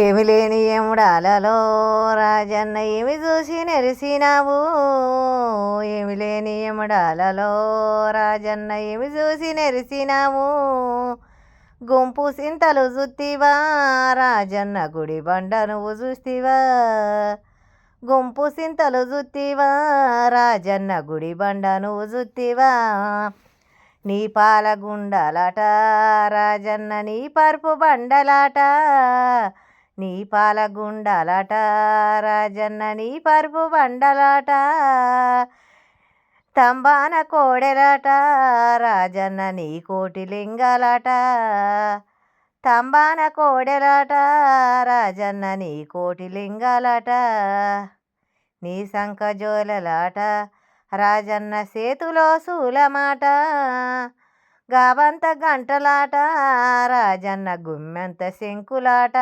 ఏమి లేని ఎముడాలలో రాజన్న ఏమి చూసి నెరిసినావు. ఏమి లేని ఎముడాలలో రాజన్న ఏమి చూసి నెరిసినావు. గుంపు సింతలు జుత్తివా రాజన్న గుడి బండ నువ్వు చూస్తివా. గుంపు సింతలు జుత్తివా రాజన్న గుడి బండ నువ్వు జుత్తివా. నీ పాల గుండలాట రాజన్న నీ పరుపు బండలాట. నీ పాల గుండలాట రాజన్న నీ పరుపు బండలాట. తంబాన కోడెలాట రాజన్న నీ కోటి లింగాలాట. తంబాన కోడెలాట రాజన్న నీ కోటి లింగాలాట. నీ సంక జోలలాట రాజన్న చేతిలో శూలమాట. గావంత గంటలాట రాజన్న గుమ్మెంత శంకులాట.